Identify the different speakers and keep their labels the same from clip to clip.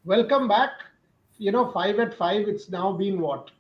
Speaker 1: Welcome back. 5 at 5, it's now been what?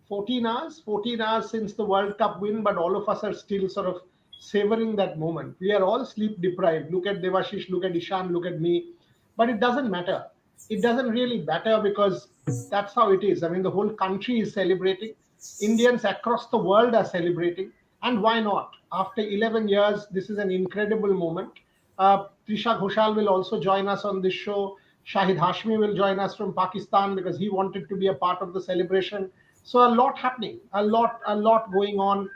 Speaker 1: 14 hours? 14 hours since the World Cup win, but all of us are still sort of savoring that moment. We are all sleep deprived. Look at Devashish, look at Ishan, look at me. But it doesn't matter. It doesn't really matter because that's how it is. I mean, the whole country is celebrating. Indians across the world are celebrating. And why not? After 11 years, this is an incredible moment. Trisha Ghoshal will also join us on this show. Shahid Hashmi will join us from Pakistan because he wanted to be a part of the celebration. So a lot happening, a lot going on.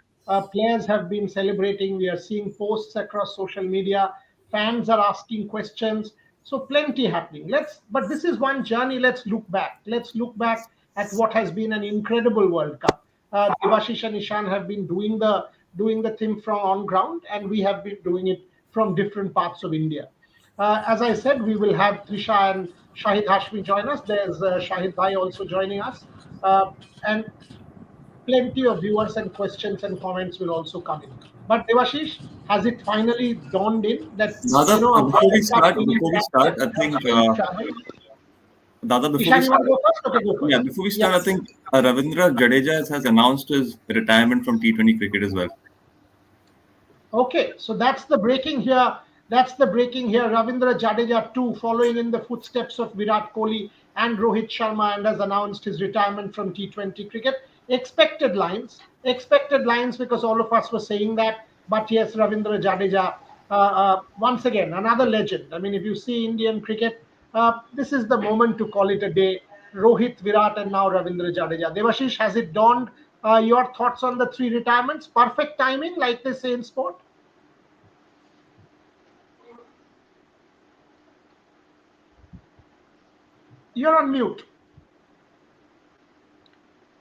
Speaker 1: Players have been celebrating. We are seeing posts across social media. Fans are asking questions. So plenty happening. But this is one journey. Let's look back. Let's look back at what has been an incredible World Cup. Devashish and Ishan have been doing the thing from on ground, and we have been doing it from different parts of India. As I said, we will have Trisha and Shahid Hashmi join us. There's Shahid Bhai also joining us. And plenty of viewers and questions and comments will also come in. But Devashish, has it finally dawned in that,
Speaker 2: Dada,
Speaker 1: a World Cup will
Speaker 2: before we
Speaker 1: have
Speaker 2: start, I think,
Speaker 1: international travel?
Speaker 2: Dada, before we
Speaker 1: Ishan, you want
Speaker 2: start,
Speaker 1: to go first? Okay, go
Speaker 2: yeah,
Speaker 1: first.
Speaker 2: before we
Speaker 1: Yeah.
Speaker 2: start, I think Ravindra Jadeja has announced his retirement from T20 cricket as well.
Speaker 1: Okay, so that's the breaking here. That's the breaking here. Ravindra Jadeja too, following in the footsteps of Virat Kohli and Rohit Sharma, and has announced his retirement from T20 cricket. Expected lines, because all of us were saying that. But yes, Ravindra Jadeja, once again, another legend. I mean, if you see Indian cricket, this is the moment to call it a day. Rohit, Virat, and now Ravindra Jadeja. Devashish, has it dawned? Your thoughts on the three retirements? Perfect timing, like they say in sport. You're on mute.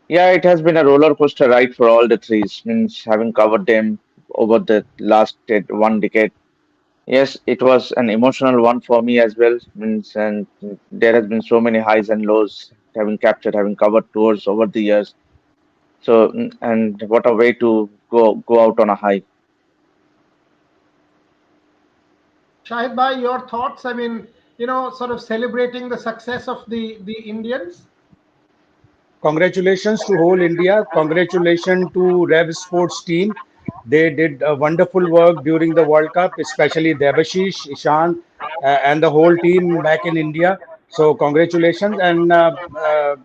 Speaker 3: Yeah, it has been a roller coaster ride for all the threes. Means having covered them over the last one decade. Yes, it was an emotional one for me as well. Means and there has been so many highs and lows having covered tours over the years. So and what a way to go out on a high.
Speaker 1: Shahid Bhai, your thoughts? I mean, sort of celebrating the success of the Indians.
Speaker 4: Congratulations to whole India. Congratulations to Rev Sports team. They did a wonderful work during the World Cup, especially Devashish, Ishan, and the whole team back in India. So congratulations, and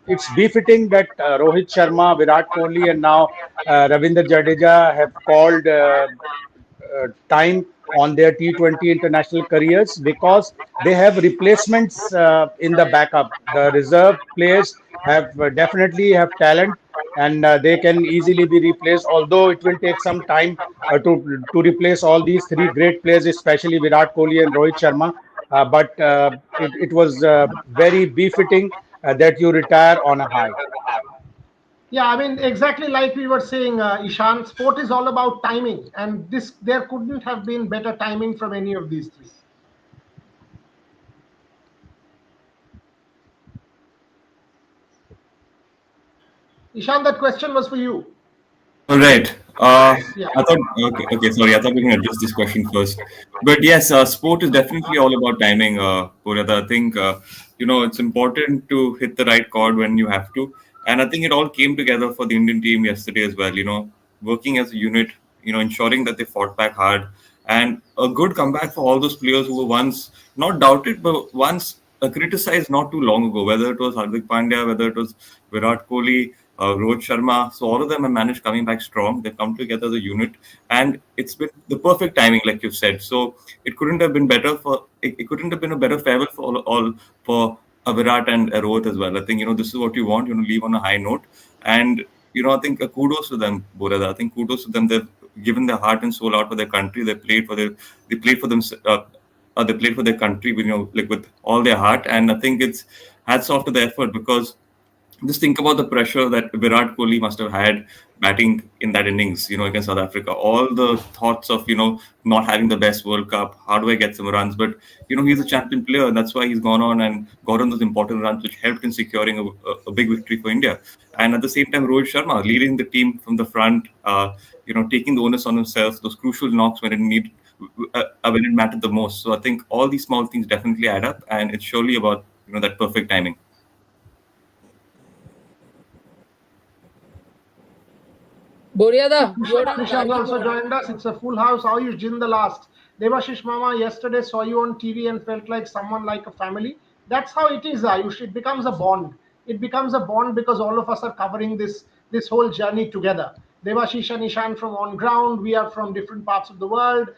Speaker 4: it's befitting that Rohit Sharma, Virat Kohli, and now Ravindra Jadeja have called time on their T20 international careers because they have replacements in the backup. The reserve players have definitely have talent and they can easily be replaced. Although it will take some time to replace all these three great players, especially Virat Kohli and Rohit Sharma. But it was very befitting that you retire on a high.
Speaker 1: Yeah, I mean, exactly like we were saying, Ishan, sport is all about timing, and this there couldn't have been better timing from any of these three. Ishan, that question was for you.
Speaker 2: All right.
Speaker 1: Yeah.
Speaker 2: I thought, okay, sorry. I thought we can address this question first. But yes, sport is definitely all about timing, Purata. I think, it's important to hit the right chord when you have to. And I think it all came together for the Indian team yesterday as well, working as a unit, ensuring that they fought back hard. And a good comeback for all those players who were once not doubted, but once criticized not too long ago, whether it was Hardik Pandya, whether it was Virat Kohli, Rohit Sharma. So all of them have managed coming back strong. They've come together as a unit, and it's been the perfect timing, like you said. So it couldn't have been better it couldn't have been a better farewell for all for Virat and Rohit as well. I think this is what you want. Leave on a high note, and I think kudos to them, Borada. I think kudos to them. They've given their heart and soul out for their country. They played for them. They played for their country, like with all their heart. And I think it's hats off to the effort because just think about the pressure that Virat Kohli must have had batting in that innings, against South Africa. All the thoughts of, not having the best World Cup. How do I get some runs? But, he's a champion player. And that's why he's gone on and got on those important runs, which helped in securing a big victory for India. And at the same time, Rohit Sharma leading the team from the front, taking the onus on himself, those crucial knocks when it mattered the most. So I think all these small things definitely add up. And it's surely about that perfect timing.
Speaker 5: Boryada, your turn.
Speaker 1: Devashish has
Speaker 5: Darling,
Speaker 1: also joined us. It's a full house. How you Jin the last? Devashish Mama, yesterday saw you on TV and felt like someone like a family. That's how it is, Ayush. It becomes a bond. It becomes a bond because all of us are covering this whole journey together. Devashish and Ishan from on ground. We are from different parts of the world.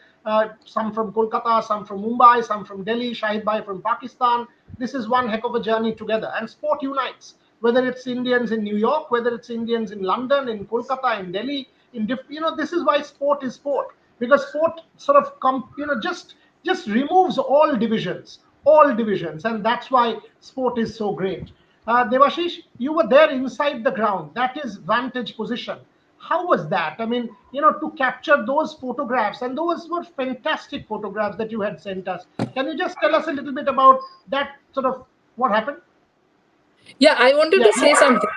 Speaker 1: Some from Kolkata, some from Mumbai, some from Delhi. Shahid Bhai from Pakistan. This is one heck of a journey together. And sport unites. Whether it's Indians in New York, whether it's Indians in London, in Kolkata, in Delhi, this is why sport is sport, because sport sort of just removes all divisions, and that's why sport is so great. Devashish, you were there inside the ground. That is vantage position. How was that? I mean, to capture those photographs, and those were fantastic photographs that you had sent us. Can you just tell us a little bit about that, sort of what happened?
Speaker 5: yeah, I wanted
Speaker 1: Yeah,
Speaker 5: to say something.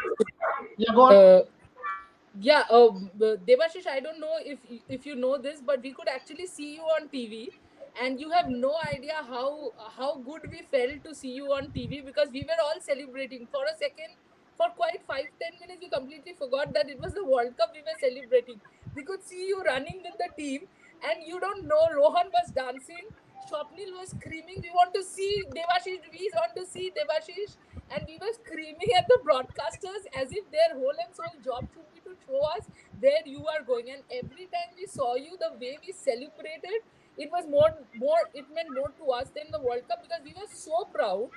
Speaker 1: yeah, go on.
Speaker 5: Yeah, Devashish, I don't know if you know this, but we could actually see you on TV, and you have no idea how good we felt to see you on TV, because we were all celebrating for a second. For quite 5-10 minutes, we completely forgot that it was the World Cup we were celebrating. We could see you running with the team, and you don't know, Rohan was dancing, Swapnil was screaming, "We want to see Devashish! We want to see Devashish!" And we were screaming at the broadcasters as if their whole and sole job should be to show us where you are going. And every time we saw you, the way we celebrated, it was more it meant more to us than the World Cup, because we were so proud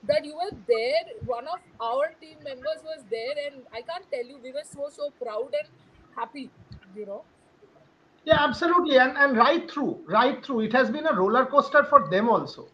Speaker 5: that you were there. One of our team members was there, and I can't tell you, we were so proud and happy, you know.
Speaker 1: Yeah, absolutely, and right through. It has been a roller coaster for them also.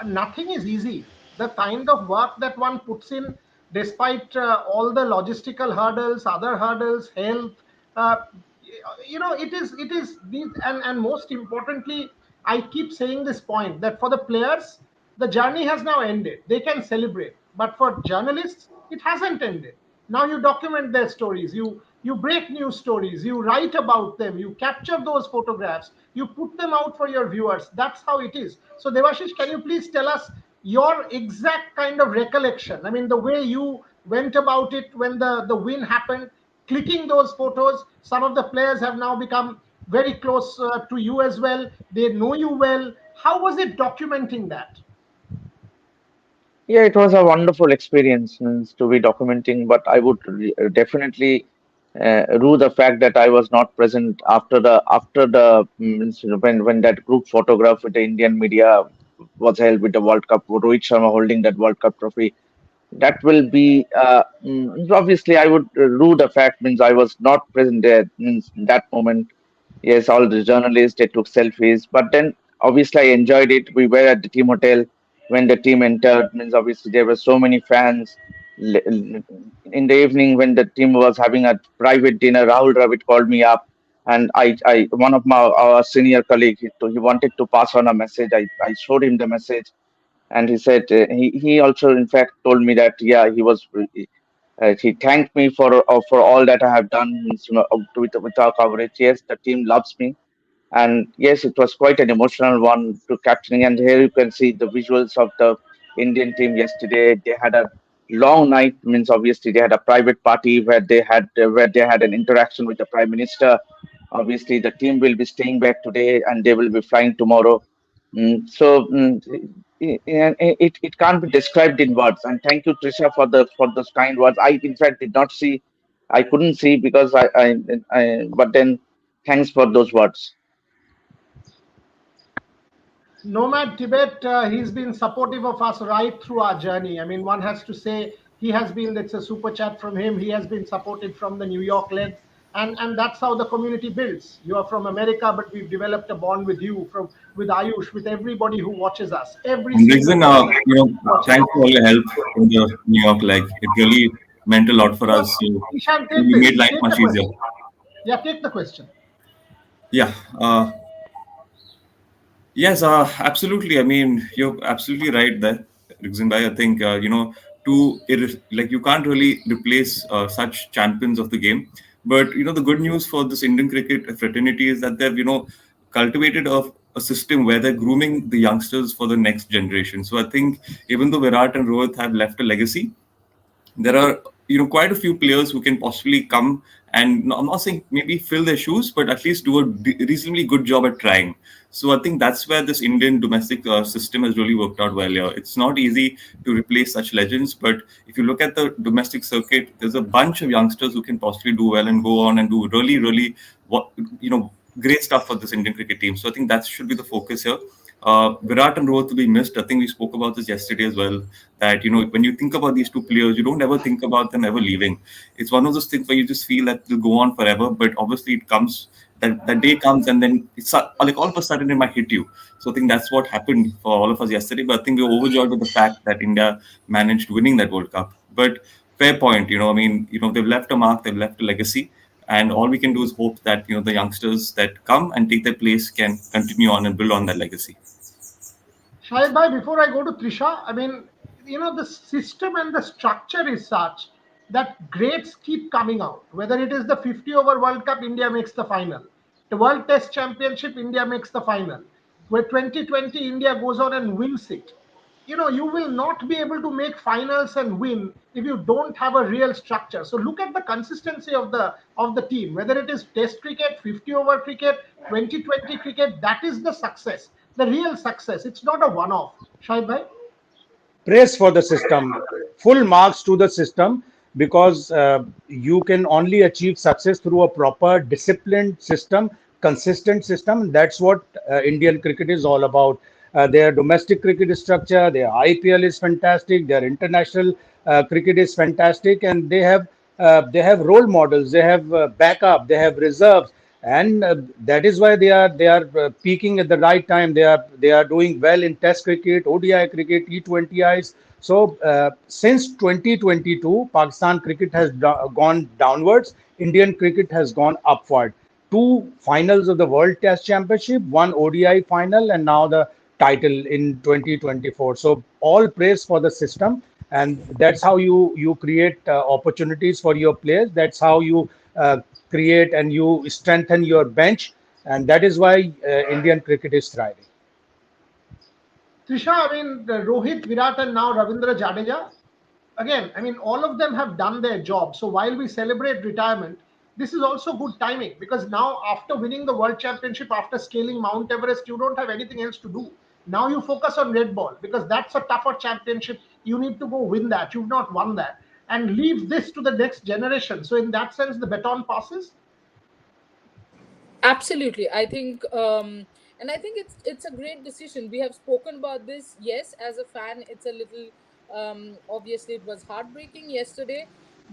Speaker 1: Nothing is easy. The kind of work that one puts in, despite all the logistical hurdles, other hurdles, health, uh, it is these, and most importantly, I keep saying this point that for the players, the journey has now ended. They can celebrate, but for journalists, it hasn't ended. Now you document their stories, you break news stories, you write about them, you capture those photographs, you put them out for your viewers. That's how it is. So Devashish, can you please tell us your exact kind of recollection? I mean, the way you went about it when the win happened, clicking those photos. Some of the players have now become very close to you as well. They know you well. How was it documenting that?
Speaker 3: Yeah, it was a wonderful experience to be documenting, but I would definitely rue the fact that I was not present after the when that group photograph with the Indian media was held with the World Cup, Rohit Sharma holding that World Cup trophy. That will be obviously I would rue the fact means I was not present there means in that moment. Yes, all the journalists they took selfies, but then obviously I enjoyed it. We were at the team hotel when the team entered. Means obviously there were so many fans. In the evening when the team was having a private dinner, Rahul Dravid called me up, and I one of my our senior colleague he wanted to pass on a message. I showed him the message, and he said he also in fact told me that yeah he thanked me for all that I have done with our coverage. Yes, the team loves me, and yes, it was quite an emotional one to capturing. And here you can see the visuals of the Indian team yesterday. They had a long night. Means obviously they had a private party where they had an interaction with the Prime Minister. Obviously, the team will be staying back today and they will be flying tomorrow. It can't be described in words. And thank you, Trisha, for those kind words. I in fact did not see, I couldn't see because but then thanks for those words.
Speaker 1: Nomad Tibet, he's been supportive of us right through our journey. I mean, one has to say he has been, that's a super chat from him. He has been supported from the New York leg. And that's how the community builds. You are from America, but we've developed a bond with you, with Ayush, with everybody who watches us. Every
Speaker 2: And
Speaker 1: single
Speaker 2: Dixon,
Speaker 1: person watches
Speaker 2: thanks
Speaker 1: us.
Speaker 2: for all your help in the New York leg. It really meant a lot for
Speaker 1: So,
Speaker 2: us. So
Speaker 1: Ishan, take
Speaker 2: you
Speaker 1: this.
Speaker 2: made life
Speaker 1: Take the
Speaker 2: much easier.
Speaker 1: question. Yeah, take the question.
Speaker 2: Yeah. Yes, absolutely. I mean, you're absolutely right there, Rizwan. I think like you can't really replace such champions of the game. But the good news for this Indian cricket fraternity is that they've cultivated a a system where they're grooming the youngsters for the next generation. So I think even though Virat and Rohit have left a legacy, there are quite a few players who can possibly come and I'm not saying maybe fill their shoes, but at least do a reasonably good job at trying. So I think that's where this Indian domestic system has really worked out well here. It's not easy to replace such legends, but if you look at the domestic circuit, there's a bunch of youngsters who can possibly do well and go on and do really, really what great stuff for this Indian cricket team. So I think that should be the focus here. Virat and Rohit to be missed. I think we spoke about this yesterday as well. That when you think about these two players, you don't ever think about them ever leaving. It's one of those things where you just feel that they'll go on forever. But obviously, it comes that day comes, and then it's like all of a sudden it might hit you. So I think that's what happened for all of us yesterday. But I think we were overjoyed with the fact that India managed winning that World Cup. But fair point. I mean, they've left a mark, they've left a legacy. And all we can do is hope that the youngsters that come and take their place can continue on and build on that legacy.
Speaker 1: Shahid bhai, before I go to Trisha, I mean, the system and the structure is such that grades keep coming out. Whether it is the 50 over World Cup, India makes the final. The World Test Championship, India makes the final. Where 2020, India goes on and wins it. You will not be able to make finals and win if you don't have a real structure. So look at the consistency of the team, whether it is Test cricket, 50 over cricket, 2020 cricket. That is the success, the real success. It's not a one-off. Shahid bhai.
Speaker 4: Praise for the system, full marks to the system, because you can only achieve success through a proper disciplined system, consistent system. That's what Indian cricket is all about. Their domestic cricket structure, their IPL is fantastic, their international cricket is fantastic, and they have role models, they have backup, they have reserves, and that is why they are peaking at the right time. They are doing well in Test cricket, ODI cricket, T20Is. So since 2022, Pakistan cricket has gone downwards. Indian cricket has gone upward. Two finals of the World Test Championship, one ODI final, and now the title in 2024. So all praise for the system, and that's how you create opportunities for your players. That's how you create and you strengthen your bench, and that is why Indian cricket is thriving.
Speaker 1: Trisha, I mean, Rohit, Virat, and now Ravindra Jadeja. Again, I mean, all of them have done their job. So while we celebrate retirement, this is also good timing because now, after winning the World Championship, after scaling Mount Everest, you don't have anything else to do. Now you focus on red ball because that's a tougher championship. You need to go win that. You've not won that. And leave this to the next generation. So, in that sense, the baton passes.
Speaker 5: Absolutely. I think it's a great decision. We have spoken about this. Yes, as a fan, it's a little obviously it was heartbreaking yesterday,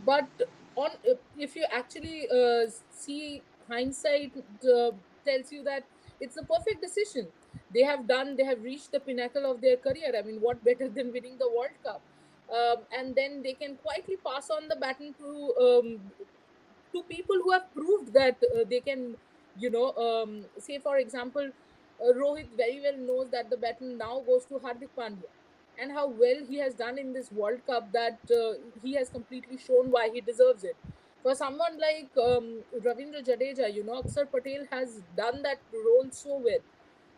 Speaker 5: but on if you actually see hindsight tells you that it's a perfect decision. They have reached the pinnacle of their career. I mean, what better than winning the World Cup? And then they can quietly pass on the baton to people who have proved that they can, say for example, Rohit very well knows that the baton now goes to Hardik Pandya, and how well he has done in this World Cup, that he has completely shown why he deserves it. For someone like Ravindra Jadeja, Akshar Patel has done that role so well.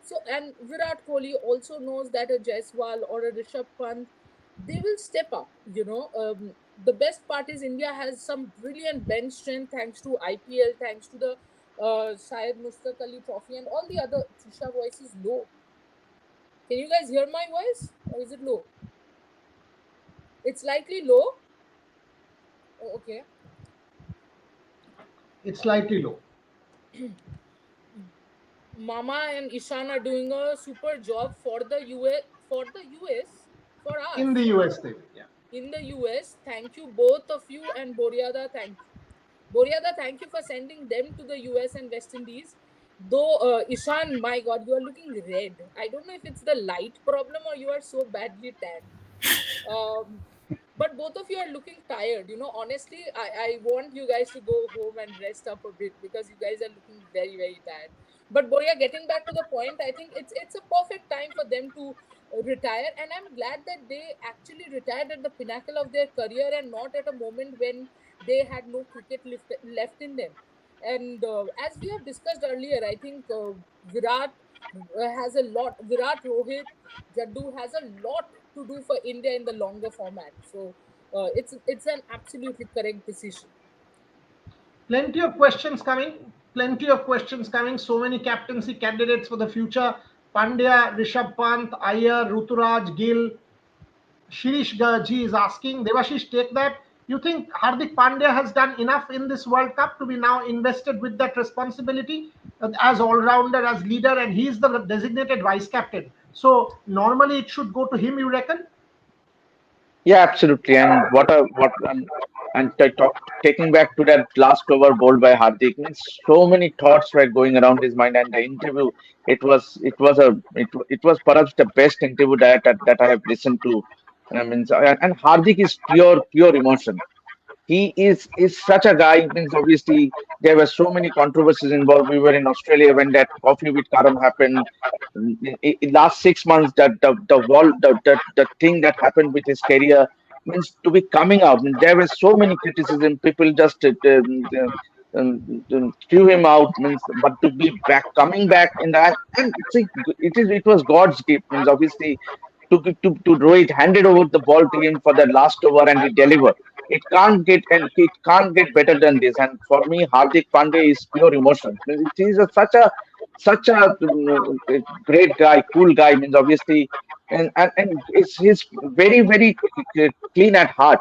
Speaker 5: So, and Virat Kohli also knows that a Jaiswal or a Rishabh Pant, they will step up. The best part is India has some brilliant bench strength thanks to IPL, thanks to the Syed Mustaq Ali Trophy, and all the other. Trisha voice is low. Can you guys hear my voice, or is it low? It's slightly low. Oh, okay.
Speaker 1: It's slightly low.
Speaker 5: Mama and Ishan are doing a super job for the US, for
Speaker 1: In the
Speaker 5: us.
Speaker 1: US, they will. Yeah.
Speaker 5: In the US. Thank you, both of you, and Boryada, thank you. Boryada, thank you for sending them to the US and West Indies. Though, Ishan, my God, you are looking red. I don't know if it's the light problem or you are so badly tanned. Um, but both of you are looking tired. Honestly, I want you guys to go home and rest up a bit because you guys are looking very, very tired. But Boria, getting back to the point, I think it's a perfect time for them to retire, and I'm glad that they actually retired at the pinnacle of their career and not at a moment when they had no cricket left in them. And as we have discussed earlier, I think Virat has a lot. Virat Rohit, Jaddu has a lot to do for India in the longer format. So it's an absolutely correct decision.
Speaker 1: Plenty of questions coming. Plenty of questions coming. So many captaincy candidates for the future. Pandya, Rishabh Pant, Iyer, Ruturaj, Gill. Shirish Ji is asking, Devashish, take that. You think Hardik Pandya has done enough in this World Cup to be now invested with that responsibility as all-rounder, as leader, and he's the designated vice captain. So normally it should go to him, you reckon?
Speaker 3: Yeah, absolutely. And taking back to that last over bowled by Hardik, means so many thoughts were going around his mind. And the interview, it was perhaps the best interview that I have listened to. I mean, and Hardik is pure emotion. He is such a guy. Means obviously there were so many controversies involved. We were in Australia when that coffee with Karam happened. In last 6 months, that the thing that happened with his career, means to be coming out. I mean, there were so many criticism. People just threw him out. Means, but to be coming back in that, and see, it was God's gift. Means obviously to Rohit, handed over the ball to him for the last over, and he delivered. It can't get better than this. And for me, Hardik Pandey is pure emotion. Means it is such a great guy, cool guy. Means obviously, and he's very clean at heart.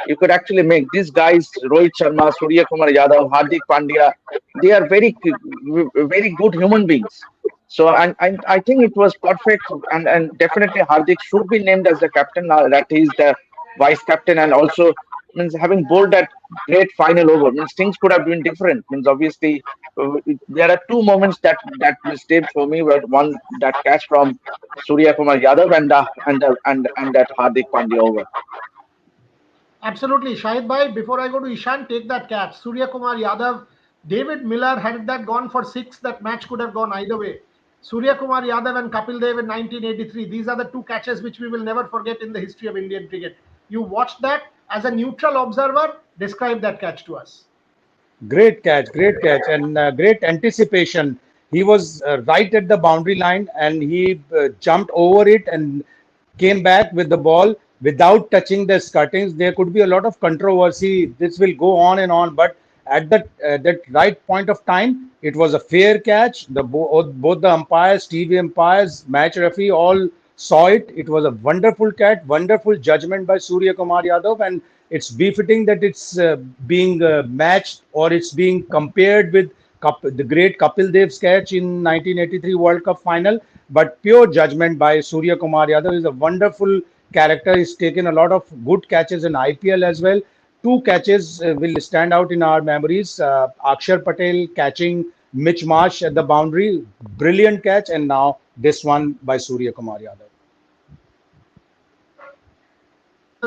Speaker 3: You could actually make these guys, Rohit Sharma, Surya Kumar Yadav, Hardik Pandya, they are very good human beings. So and I think it was perfect, and definitely Hardik should be named as the captain. That he's the vice captain, and also means having bowled that great final over, means things could have been different. Means obviously there are two moments that stayed for me. Were one, that catch from Surya Kumar Yadav, and that Hardik Pandya over.
Speaker 1: Absolutely. Shahid Bhai, before I go to Ishan, take that catch. Surya Kumar Yadav, David Miller, had that gone for six, that match could have gone either way. Surya Kumar Yadav and Kapil Dev in 1983. These are the two catches which we will never forget in the history of Indian cricket. You watched that as a neutral observer. Describe that catch to us.
Speaker 4: Great catch, and great anticipation. He was right at the boundary line, and he jumped over it and came back with the ball without touching the skirtings. There could be a lot of controversy. This will go on and on, but at that right point of time, it was a fair catch. Both the umpires, TV umpires, match referee, all saw it. It was a wonderful catch, wonderful judgment by Surya Kumar Yadav, and it's befitting that it's being matched, or it's being compared with the great Kapil Dev's catch in 1983 World Cup final. But pure judgment by Surya Kumar Yadav. Is a wonderful character. He's taken a lot of good catches in IPL as well. Two catches will stand out in our memories. Akshar Patel catching Mitch Marsh at the boundary, brilliant catch, and now this one by Surya Kumar Yadav.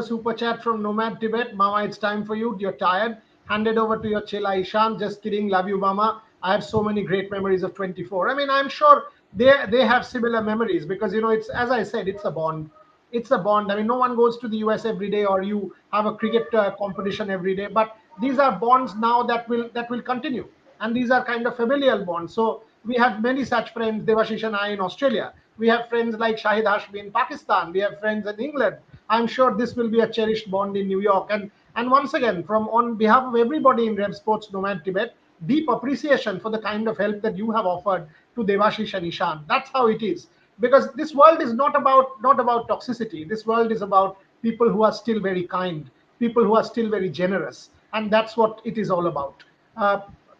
Speaker 1: Super chat from Nomad Tibet. Mama, it's time for you. You're tired. Hand it over to your Chela Ishan. Just kidding. Love you, Mama. I have so many great memories of 24. I mean, I'm sure they have similar memories, because it's, as I said, it's a bond. It's a bond. I mean, no one goes to the US every day, or you have a cricket competition every day. But these are bonds now that will continue, and these are kind of familial bonds. So we have many such friends. Devashish and I in Australia. We have friends like Shahid Hashmi in Pakistan. We have friends in England. I'm sure this will be a cherished bond in New York. And once again, from on behalf of everybody in Rev Sports Nomad Tibet, deep appreciation for the kind of help that you have offered to Devashish and Ishan. That's how it is. Because this world is not about toxicity. This world is about people who are still very kind, people who are still very generous, and that's what it is all about.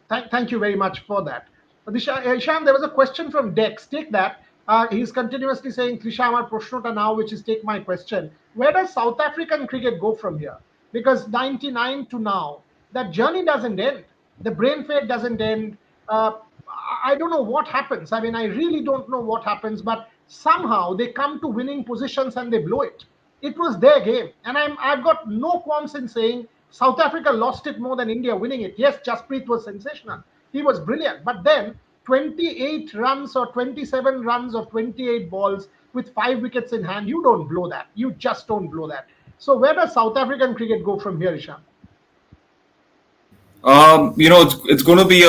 Speaker 1: Thank you very much for that. Ishan, there was a question from Dex. Take that. He's continuously saying, Trisha, Amar Proshnota now, which is take my question. Where does South African cricket go from here? Because 99 to now, that journey doesn't end. The brain fade doesn't end. I don't know what happens. I mean, I really don't know what happens, but somehow they come to winning positions and they blow it. It was their game. And I've got no qualms in saying South Africa lost it more than India winning it. Yes, Jasprit was sensational. He was brilliant. But then 28 runs or 27 runs of 28 balls with 5 wickets in hand, you don't blow that. You just don't blow that. So where does South African cricket go from here, Ishan?
Speaker 2: It's going to be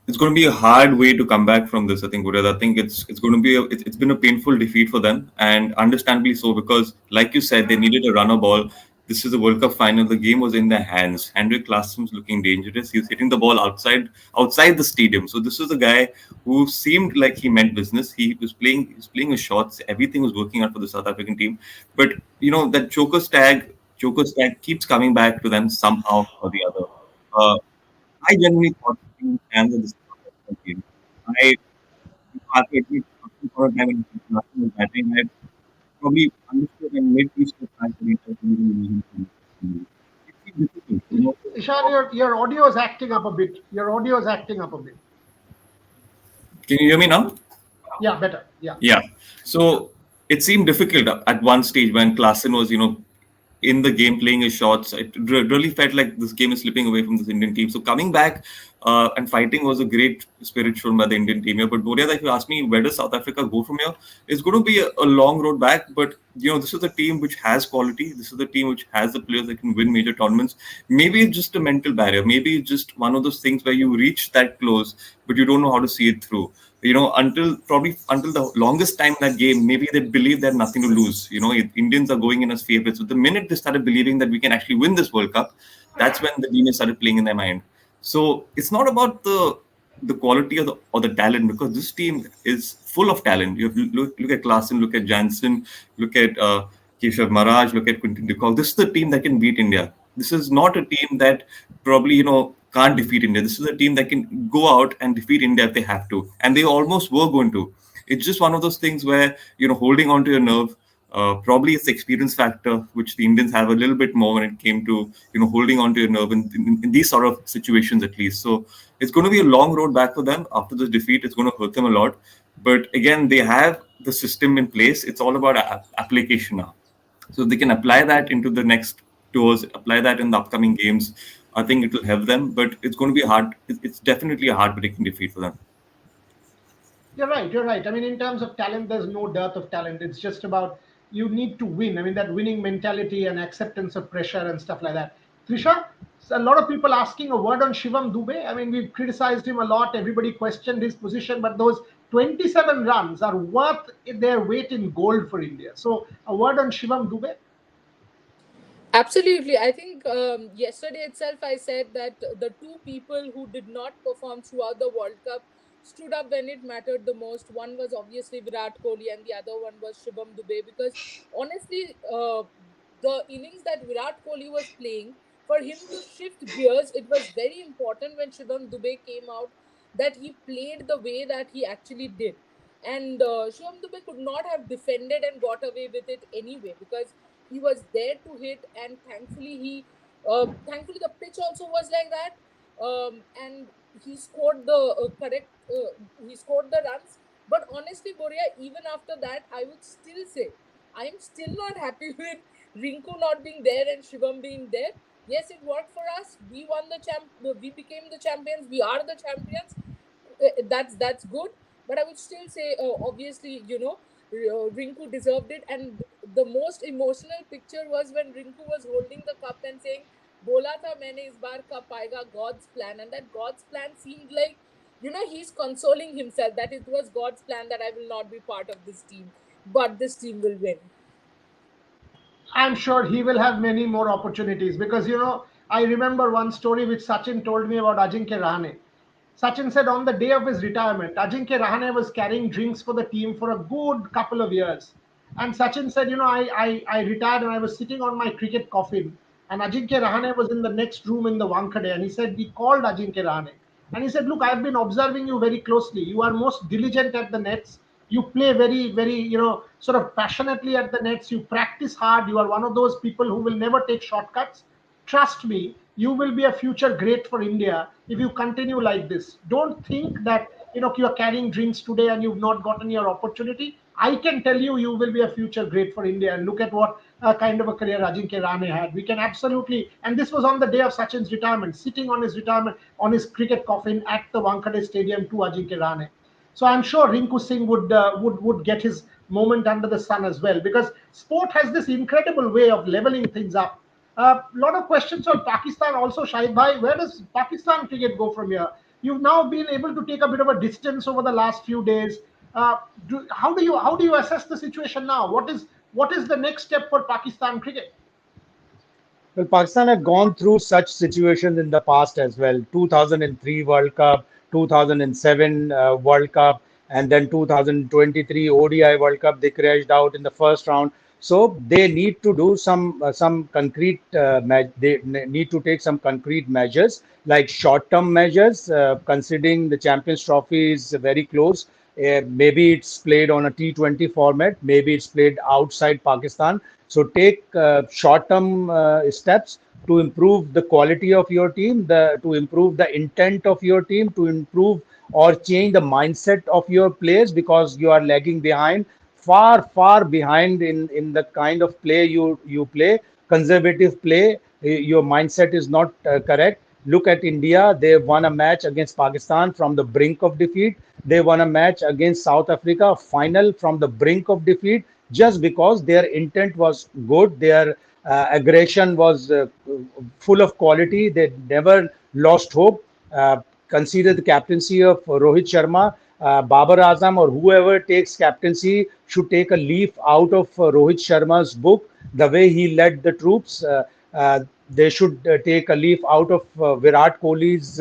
Speaker 2: it's going to be a hard way to come back from this. I think, Gurad. I think it's going to be it's been a painful defeat for them, and understandably so, because, like you said, they needed a runner ball. This is a World Cup final. The game was in their hands. Henrik Larsson was looking dangerous. He was hitting the ball outside the stadium. So this was a guy who seemed like he meant business. He was playing his shots. Everything was working out for the South African team. But that Joker's tag keeps coming back to them somehow or the other. Uh, I genuinely thought the fans of this game. I after at least for a time when Larsson was batting, I probably understood and made peace with the fact that he was losing to it's difficult,
Speaker 1: Ishan, your audio is acting up a bit. Your audio is acting up a bit.
Speaker 2: Can you hear me now?
Speaker 1: Yeah, better. Yeah.
Speaker 2: Yeah. So it seemed difficult at one stage when Klaassen was, in the game playing his shots. It really felt like this game is slipping away from this Indian team. So coming back and fighting was a great spirit shown by the Indian team here. But Boria, if you ask me, where does South Africa go from here? It's going to be a long road back. But this is a team which has quality. This is a team which has the players that can win major tournaments. Maybe it's just a mental barrier. Maybe it's just one of those things where you reach that close, but you don't know how to see it through. Until the longest time in that game, maybe they believe they had nothing to lose. Indians are going in as favorites. So the minute they started believing that we can actually win this World Cup, that's when the demons started playing in their mind. So it's not about the quality or the talent, because this team is full of talent. You have look at Klaassen, look at Jansen, look at Keshav Maharaj, look at Quinton de Kock. This is the team that can beat India. This is not a team that probably can't defeat India. This is a team that can go out and defeat India if they have to, and they almost were going to. It's just one of those things where holding on to your nerve. Probably it's the experience factor, which the Indians have a little bit more when it came to holding on to your nerve in these sort of situations, at least. So it's going to be a long road back for them after this defeat. It's going to hurt them a lot, but again, they have the system in place. It's all about application now. So they can apply that into the next tours, apply that in the upcoming games. I think it will help them, but it's going to be hard. It's definitely a heartbreaking defeat for them.
Speaker 1: You're right. You're right. I mean, in terms of talent, there's no dearth of talent. It's just about you need to win. I mean, that winning mentality and acceptance of pressure and stuff like that. Trisha, a lot of people asking a word on Shivam Dube. I mean, we've criticized him a lot. Everybody questioned his position, but those 27 runs are worth their weight in gold for India. So, a word on Shivam Dube.
Speaker 5: Absolutely. I think yesterday itself I said that the two people who did not perform throughout the World Cup stood up when it mattered the most. One was obviously Virat Kohli, and the other one was Shubham Dube. Because honestly, the innings that Virat Kohli was playing, for him to shift gears, it was very important when Shubham Dube came out that he played the way that he actually did. And Shubham Dube could not have defended and got away with it anyway, because he was there to hit, and thankfully the pitch also was like that, and he scored the he scored the runs. But honestly, Boria, even after that, I would still say I'm still not happy with Rinku not being there and Shivam being there. Yes, it worked for us. We won the we became the champions. We are the champions. That's good. But I would still say, obviously, Rinku deserved it. And the most emotional picture was when Rinku was holding the cup and saying, "Bola tha maine is baar cup aayega, God's plan." And that God's plan seemed like, he's consoling himself that it was God's plan that I will not be part of this team, but this team will win.
Speaker 1: I'm sure he will have many more opportunities because, I remember one story which Sachin told me about Ajinkya Rahane. Sachin said on the day of his retirement, Ajinkya Rahane was carrying drinks for the team for a good couple of years. And Sachin said, I retired and I was sitting on my cricket coffin. And Ajinkya Rahane was in the next room in the Wankhede. And he said, he called Ajinkya Rahane. And he said, look, I've been observing you very closely. You are most diligent at the nets. You play very, very, sort of passionately at the nets. You practice hard. You are one of those people who will never take shortcuts. Trust me, you will be a future great for India if you continue like this. Don't think that you are carrying drinks today and you've not gotten your opportunity. I can tell you, you will be a future great for India. And look at what kind of a career Ajinkya Rahane had. We can absolutely, and this was on the day of Sachin's retirement, sitting on his retirement on his cricket coffin at the Wankhede Stadium to Ajinkya Rahane. So I'm sure Rinku Singh would get his moment under the sun as well, because sport has this incredible way of leveling things up. A lot of questions on Pakistan also, Shahid Bhai. Where does Pakistan cricket go from here? You've now been able to take a bit of a distance over the last few days. How do you assess the situation now? What is the next step for Pakistan cricket?
Speaker 4: Well, Pakistan have gone through such situations in the past as well. 2003 World Cup, 2007 World Cup, and then 2023 ODI World Cup. They crashed out in the first round. So they need to do some concrete. They need to take some concrete measures, like short-term measures. Considering the Champions Trophy is very close, maybe it's played on a T20 format. Maybe it's played outside Pakistan. So take short-term steps to improve the quality of your team, to improve the intent of your team, to improve or change the mindset of your players, because you are lagging behind, far behind in the kind of play you play, conservative play. Your mindset is not correct. Look at India. They won a match against Pakistan from the brink of defeat. They won a match against South Africa, final from the brink of defeat, just because their intent was good, their aggression was full of quality. They never lost hope. Consider the captaincy of Rohit Sharma. Babar Azam or whoever takes captaincy should take a leaf out of Rohit Sharma's book. The way he led the troops, they should take a leaf out of Virat Kohli's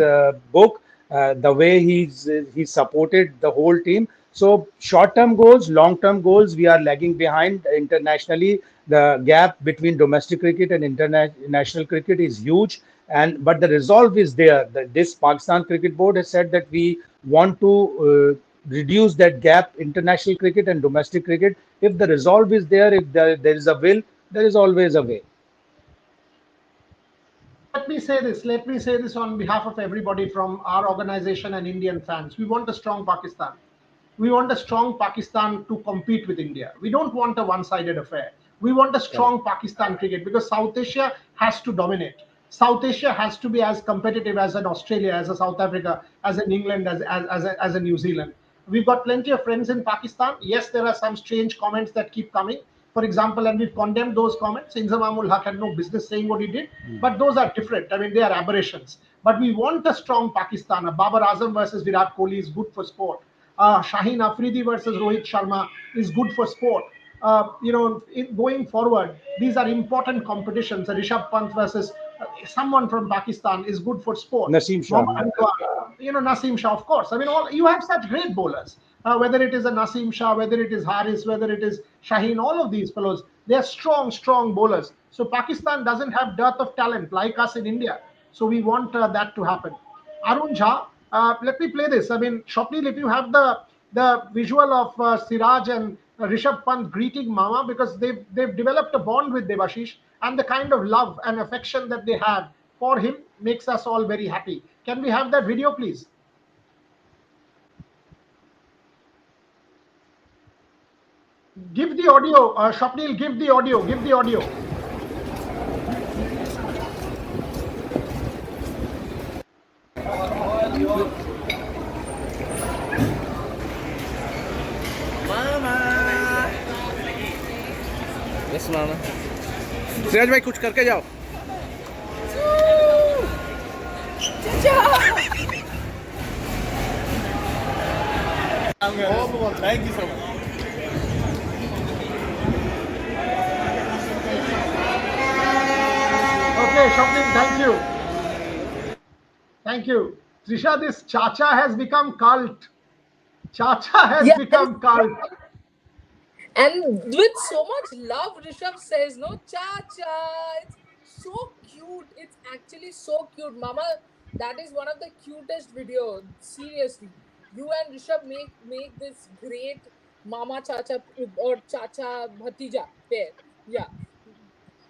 Speaker 4: book. The way he supported the whole team. So short-term goals, long-term goals, we are lagging behind internationally. The gap between domestic cricket and international cricket is huge, and but the resolve is there. This Pakistan Cricket Board has said that we want to reduce that gap, international cricket and domestic cricket. If the resolve is there, if there is a will, there is always a way.
Speaker 1: Let me say this. Let me say this on behalf of everybody from our organization and Indian fans. We want a strong Pakistan. We want a strong Pakistan to compete with India. We don't want a one-sided affair. We want a strong Pakistan cricket because South Asia has to dominate. South Asia has to be as competitive as an Australia, as a South Africa, as an England, as a New Zealand. We've got plenty of friends in Pakistan. Yes, there are some strange comments that keep coming. For example, and we've condemned those comments. Inzamamul Haq had no business saying what he did, but those are different. I mean, they are aberrations. But we want a strong Pakistan. A Babar Azam versus Virat Kohli is good for sport. Shaheen Afridi versus Rohit Sharma is good for sport. Going forward, these are important competitions. A Rishabh Pant versus someone from Pakistan is good for sport.
Speaker 4: Naseem Shah.
Speaker 1: Mohammad Anwar, Naseem Shah, of course. I mean, all you have such great bowlers. Whether it is a Naseem Shah, whether it is Haris, whether it is Shaheen, all of these fellows, they are strong bowlers. So Pakistan doesn't have dearth of talent like us in India. So we want that to happen. Arun Jha, let me play this. I mean, Shopnil, if you have the visual of Siraj and Rishabh Pant greeting Mama, because they've developed a bond with Devashish, and the kind of love and affection that they have for him makes us all very happy. Can we have that video, please? Give the audio, Shopnil, give the audio.
Speaker 6: Yes मामा सिराज भाई कुछ करके जाओ thank you so much
Speaker 1: Okay, Shopnil, thank you. Thank you. Trisha, this Chacha has become cult. Chacha has
Speaker 5: Yeah.
Speaker 1: become cult.
Speaker 5: And with so much love, Rishabh says, no, cha-cha. It's so cute. It's actually so cute. Mama, that is one of the cutest videos. Seriously. You and Rishabh make this great Mama Chacha or Chacha Bhatija pair. Yeah.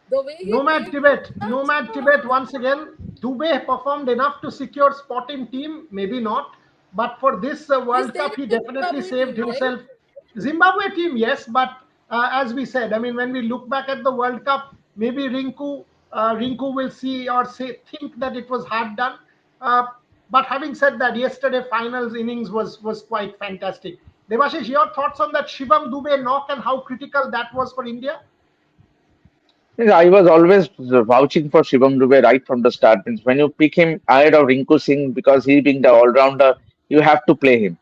Speaker 5: The way he
Speaker 1: Nomad
Speaker 5: plays,
Speaker 1: Tibet. Nomad Tibet once again. Dube performed enough to secure spot in team, maybe not. But for this
Speaker 5: he's
Speaker 1: World
Speaker 5: there
Speaker 1: Cup,
Speaker 5: in
Speaker 1: he
Speaker 5: the
Speaker 1: definitely
Speaker 5: Zimbabwe
Speaker 1: saved
Speaker 5: team, right?
Speaker 1: himself. Zimbabwe team, yes, but as we said, I mean, when we look back at the World Cup, maybe Rinku will see or think that it was hard done. Uh, but having said that, yesterday finals innings was quite fantastic. Devashish, your thoughts on that Shivam Dube knock and how critical that was for India?
Speaker 3: Yes, I was always vouching for Shivam Dube right from the start. Means when you pick him ahead of Rinku Singh, because he being the all-rounder, you have to play him.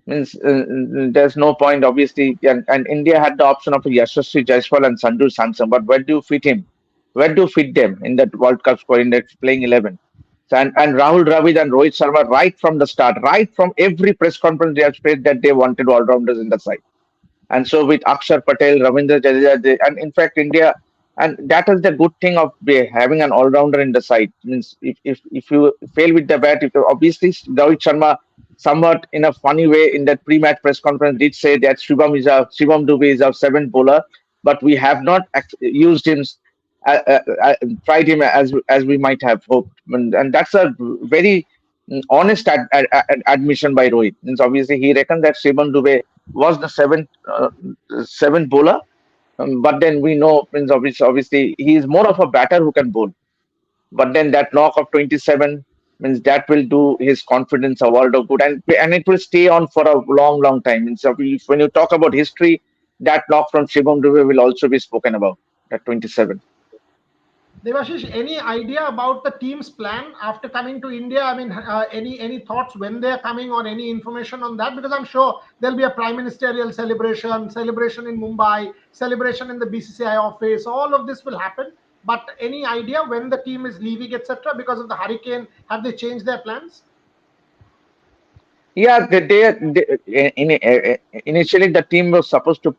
Speaker 3: Means there's no point, obviously. And India had the option of Yashasvi Jaiswal and Sanju Samson, but where do you fit him? Where do you fit them in that World Cup squad in that playing 11? So, and Rahul Dravid and Rohit Sharma right from the start, right from every press conference they have said that they wanted all-rounders in the side. And so with Akshar Patel, Ravindra Jadeja, and in fact India, and that is the good thing of having an all-rounder in the side. Means if you fail with the bat, if you, obviously Rohit Sharma somewhat in a funny way in that pre-match press conference did say that Shivam Dube is our seventh bowler, but we have not used him. Tried him as we might have hoped, and that's a very honest admission by Rohit. Means obviously he reckoned that Shivam Dube was the seventh bowler, but then we know means obviously he is more of a batter who can bowl. But then that knock of 27 means that will do his confidence a world of good, and it will stay on for a long, long time. Means when you talk about history, that knock from Shivam Dube will also be spoken about at 27.
Speaker 1: Devashish, any idea about the team's plan after coming to India? I mean, any thoughts when they're coming, or any information on that? Because I'm sure there'll be a prime ministerial celebration in Mumbai, celebration in the BCCI office. All of this will happen. But any idea when the team is leaving, etc.? Because of the hurricane, have they changed their plans?
Speaker 3: Yeah, initially the team was supposed to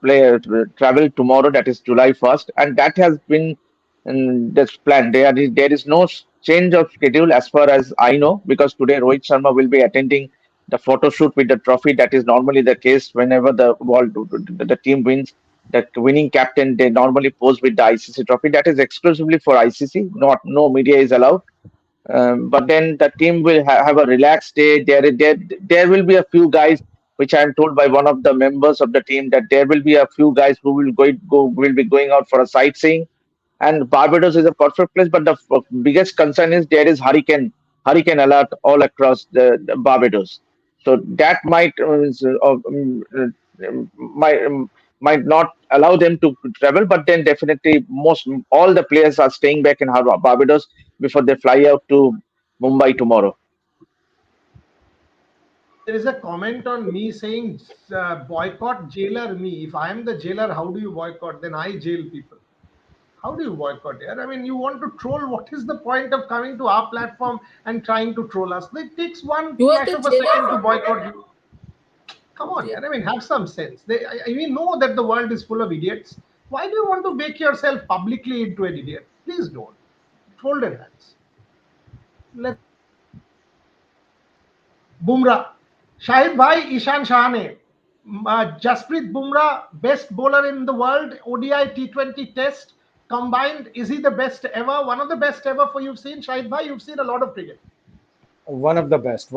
Speaker 3: travel tomorrow, that is July 1st, and that has been that's planned. There is no change of schedule as far as I know, because today Rohit Sharma will be attending the photo shoot with the trophy. That is normally the case whenever the team wins. The winning captain, they normally pose with the ICC trophy. That is exclusively for ICC. Not no media is allowed. But then the team will have a relaxed day. There will be a few guys, which I am told by one of the members of the team, that there will be a few guys who will be going out for a sightseeing. And Barbados is a perfect place, but the biggest concern is there is hurricane alert all across the Barbados. So that might might not allow them to travel, but then definitely most all the players are staying back in Barbados before they fly out to Mumbai tomorrow.
Speaker 1: There is a comment on me saying, boycott jailer me. If I am the jailer, how do you boycott? Then I jail people. How do you boycott here? I mean, you want to troll. What is the point of coming to our platform and trying to troll us? It takes one
Speaker 5: You are
Speaker 1: flash
Speaker 5: the
Speaker 1: of a second to
Speaker 5: jailer for
Speaker 1: boycott you. Come on,
Speaker 5: jail.
Speaker 1: yeah. I mean, have some sense. We know that the world is full of idiots. Why do you want to make yourself publicly into an idiot? Please don't. Hold your hands. Let Bumrah. Shahid Bhai, Ishan Shahane. Jasprit Bumrah, best bowler in the world, ODI T20 test combined. Is he the best ever? One of the best ever for you've seen, Shahid Bhai? You've seen a lot of cricket.
Speaker 4: One of the best,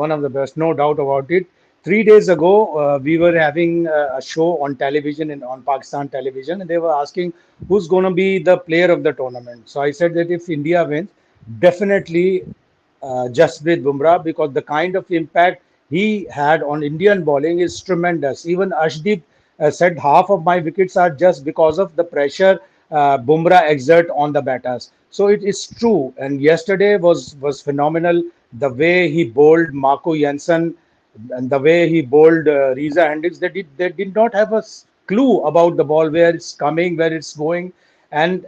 Speaker 4: no doubt about it. 3 days ago, we were having a show on television on Pakistan television, and they were asking who's going to be the player of the tournament. So I said that if India wins, definitely Jasprit Bumrah, because the kind of impact he had on Indian bowling is tremendous. Even Ashdeep said half of my wickets are just because of the pressure Bumrah exert on the batters. So it is true. And yesterday was phenomenal. The way he bowled Marco Jansen and the way he bowled Reza Hendricks, they did not have a clue about the ball, where it's coming, where it's going. And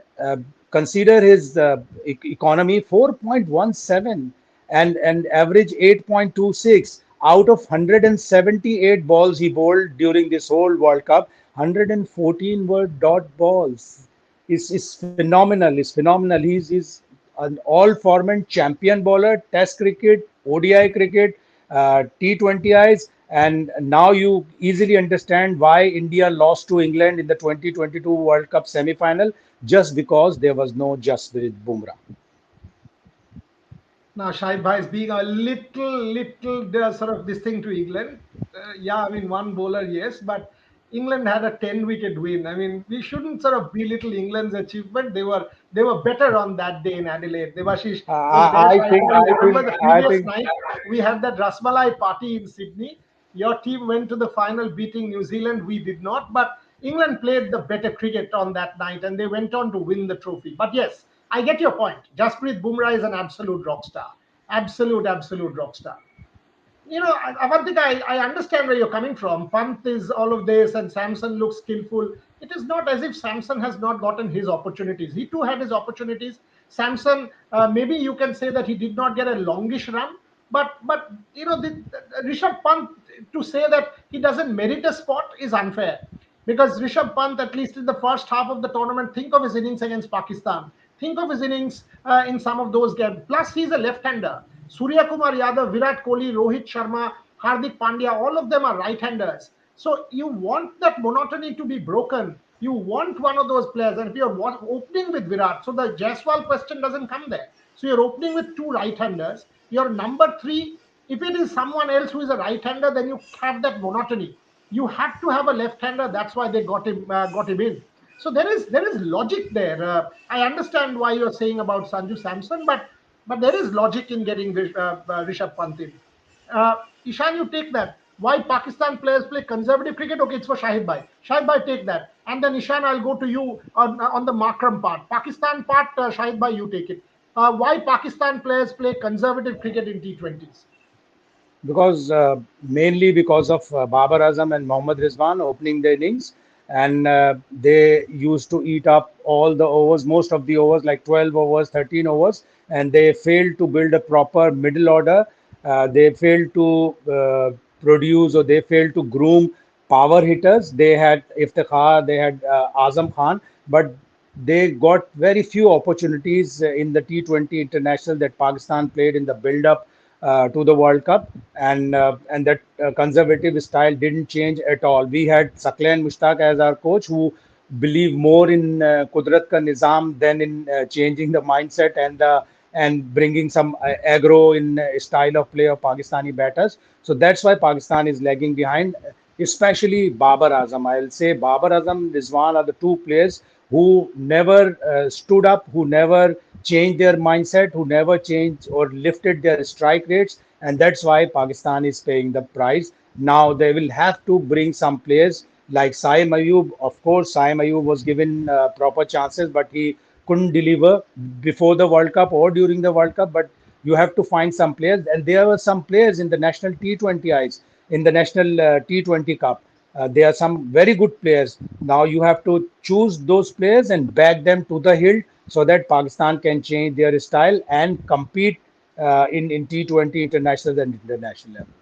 Speaker 4: consider his economy 4.17 and average 8.26 out of 178 balls he bowled during this whole World Cup. 114 were dot balls. Is phenomenal. Is phenomenal. He's an all format champion bowler, Test cricket, ODI cricket, T20Is, and now you easily understand why India lost to England in the 2022 World Cup semi-final, just because there was no Jasprit Bumrah.
Speaker 1: Now, Shahid Bhai is being a little sort of this thing to England. Yeah, I mean, one bowler, yes, but England had a 10-wicket win. I mean, we shouldn't sort of belittle England's achievement. They were better on that day in Adelaide. Devashish was there.
Speaker 4: I
Speaker 1: So I
Speaker 4: think,
Speaker 1: recall, you
Speaker 4: I think,
Speaker 1: remember the
Speaker 4: I
Speaker 1: previous
Speaker 4: think
Speaker 1: night, we had that Rasmalai party in Sydney. Your team went to the final beating New Zealand. We did not. But England played the better cricket on that night and they went on to win the trophy. But yes, I get your point. Jasprit Bumrah is an absolute rock star. Absolute rock star. Avantika, I understand where you're coming from. Pant is all of this, and Samson looks skillful. It is not as if Samson has not gotten his opportunities. He too had his opportunities. Samson, maybe you can say that he did not get a longish run, but Rishabh Pant, to say that he doesn't merit a spot is unfair, because Rishabh Pant, at least in the first half of the tournament, think of his innings against Pakistan. Think of his innings in some of those games. Plus, he's a left-hander. Surya Kumar Yadav, Virat Kohli, Rohit Sharma, Hardik Pandya, all of them are right-handers. So you want that monotony to be broken. You want one of those players. And if you're opening with Virat, so the Jaiswal question doesn't come there. So you're opening with two right-handers. Your number three, if it is someone else who is a right-hander, then you have that monotony. You have to have a left-hander. That's why they got him in. So there is logic there. I understand why you're saying about Sanju Samson, but there is logic in getting Rishabh Pant in. Ishan, you take that. Why Pakistan players play conservative cricket? Okay, it's for Shahid Bhai. Shahid Bhai, take that. And then Ishan, I'll go to you on the Makram part. Pakistan part, Shahid Bhai, you take it. Why Pakistan players play conservative cricket in T20s?
Speaker 4: Because mainly because of Babar Azam and Mohammad Rizwan opening the innings, and they used to eat up all the overs, most of the overs, like 12 overs, 13 overs, and they failed to build a proper middle order. They failed to produce, or they failed to groom power hitters. They had Iftikhar, they had Azam Khan, but they got very few opportunities in the T20 international that Pakistan played in the build-up to the World Cup, and that conservative style didn't change at all. We had Saklan Mushtaq as our coach, who believed more in Kudrat ka Nizam than in changing the mindset and bringing some aggro in style of play of Pakistani batters. So that's why Pakistan is lagging behind, especially Babar Azam. I'll say Babar Azam, Rizwan are the two players who never stood up, who never changed their mindset, who never changed or lifted their strike rates, and that's why Pakistan is paying the price. Now they will have to bring some players like Saim Ayub. Of course, Saim Ayub was given proper chances, but he couldn't deliver before the World Cup or during the World Cup. But you have to find some players, and there were some players in the national T20Is, in the national T20 Cup. There are some very good players. Now you have to choose those players and back them to the hilt so that Pakistan can change their style and compete in T20 international and international level.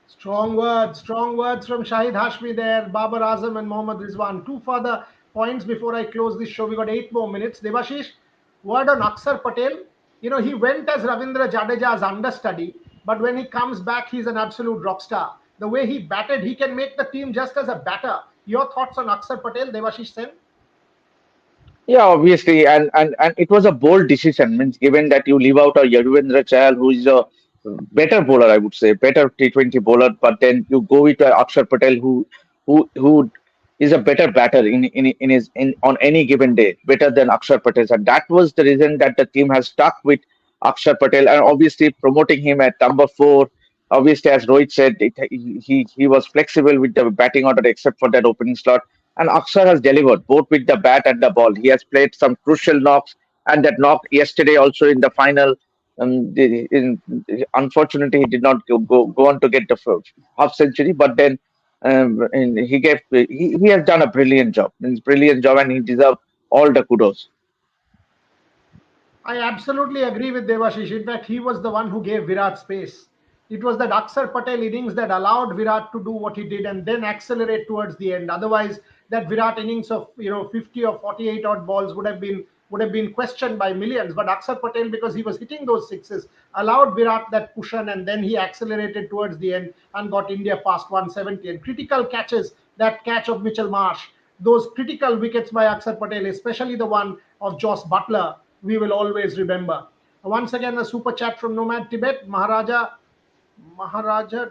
Speaker 1: Strong words from Shahid Hashmi there, Babar Azam and Mohammad Rizwan. Two further points before I close this show. We got 8 more minutes. Devashish, word on Akshar Patel. He went as Ravindra Jadeja's understudy, but when he comes back, he's an absolute rock star. The way he batted, he can make the team just as a batter. Your thoughts on Akshar Patel, Devashish Sen?
Speaker 3: Yeah, obviously, and it was a bold decision. Means given that you leave out a Yaduvendra Chahal, who is a better bowler, I would say, better T20 bowler, but then you go with Akshar Patel, who is a better batter in on any given day, better than Akshar Patel. And that was the reason that the team has stuck with Akshar Patel, and obviously promoting him at number four. Obviously, as Rohit said, he was flexible with the batting order except for that opening slot. And Akshar has delivered both with the bat and the ball. He has played some crucial knocks, and that knock yesterday also in the final. Unfortunately, he did not go on to get the half century, but then and he has done a brilliant job. It's brilliant job, and he deserves all the kudos.
Speaker 1: I absolutely agree with Devashish. In fact, he was the one who gave Virat space. It was that Akshar Patel innings that allowed Virat to do what he did and then accelerate towards the end. Otherwise, that Virat innings of 50 or 48 odd balls would have been questioned by millions. But Akshar Patel, because he was hitting those sixes, allowed Virat that cushion, and then he accelerated towards the end and got India past 170. And critical catches, that catch of Mitchell Marsh, those critical wickets by Akshar Patel, especially the one of Joss Butler, we will always remember. Once again, a super chat from Nomad Tibet. Maharaja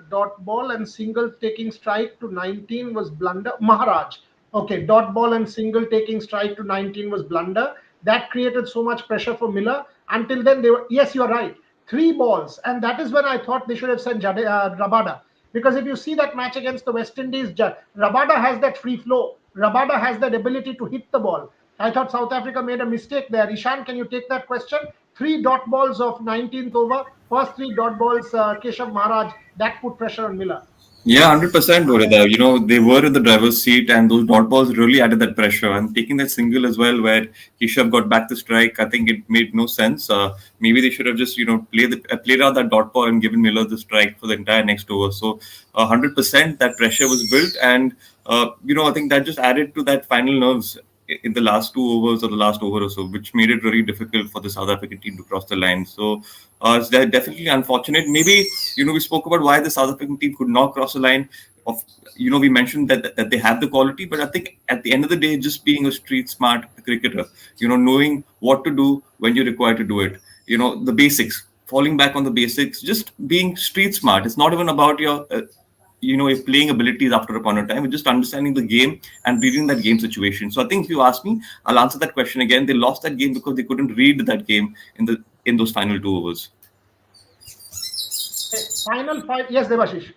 Speaker 1: dot ball and single taking strike to 19 was blunder. Maharaj. Okay, dot ball and single taking strike to 19 was blunder. That created so much pressure for Miller. Until then, they were, yes, you're right, 3 balls. And that is when I thought they should have sent Rabada. Because if you see that match against the West Indies, Rabada has that free flow. Rabada has that ability to hit the ball. I thought South Africa made a mistake there. Ishan, can you take that question? Three dot balls of 19th over. First three dot balls, Keshav Maharaj, that put pressure on Miller.
Speaker 2: Yeah, 100%, Boreda. They were in the driver's seat, and those dot balls really added that pressure. And taking that single as well, where Keshav got back the strike, I think it made no sense. Maybe they should have just, played out that dot ball and given Miller the strike for the entire next over. So, 100% that pressure was built, and I think that just added to that final nerves in the last two overs or the last over or so, which made it really difficult for the South African team to cross the line. So it's definitely unfortunate. Maybe we spoke about why the South African team could not cross the line. We mentioned that they have the quality, but I think at the end of the day, just being a street smart cricketer, knowing what to do when you're required to do it, the basics, falling back on the basics, just being street smart. It's not even about your your playing abilities after a point of time. It's just understanding the game and reading that game situation. So I think if you ask me, I'll answer that question again. They lost that game because they couldn't read that game in those final two overs.
Speaker 1: Final five. Yes, Devashish.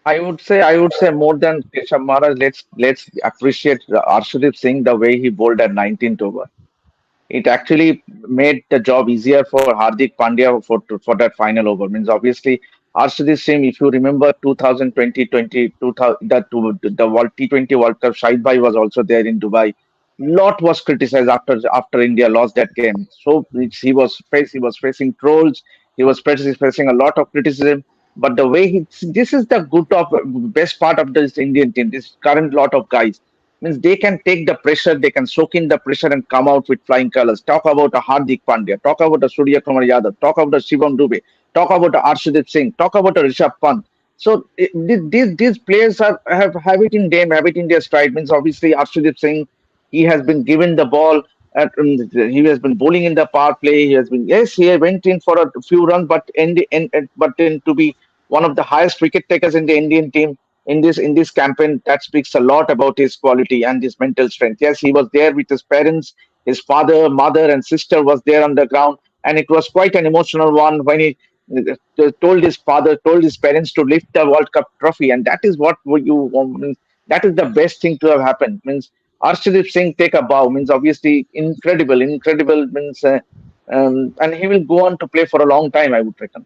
Speaker 3: I would say more than Keshav Maharaj. Let's appreciate Arshdeep Singh the way he bowled at 19th over. It actually made the job easier for Hardik Pandya for that final over. Means obviously Arshdeep Singh, if you remember 2020, the World T20 World Cup, Shahid Bhai was also there in Dubai. Lot was criticized after India lost that game. So he was facing trolls. He was facing a lot of criticism. But the way this is the best part of this Indian team. This current lot of guys means they can take the pressure, they can soak in the pressure and come out with flying colors. Talk about a Hardik Pandya, talk about a Surya Kumar Yadav, talk about a Shivam Dube, talk about a Arshdeep Singh, talk about a Rishabh Pant. So these players have it in them, have it in their stride. Means obviously Arshdeep Singh, he has been given the ball. He has been bowling in the power play. He has been, yes, he went in for a few runs, but then to be one of the highest wicket takers in the Indian team in this campaign, that speaks a lot about his quality and his mental strength. Yes, he was there with his parents, his father, mother, and sister was there on the ground, and it was quite an emotional one when he told his parents to lift the World Cup trophy, and that is what means. That is the best thing to have happened. Means Arshdeep Singh take a bow means obviously incredible means, and he will go on to play for a long time, I would reckon.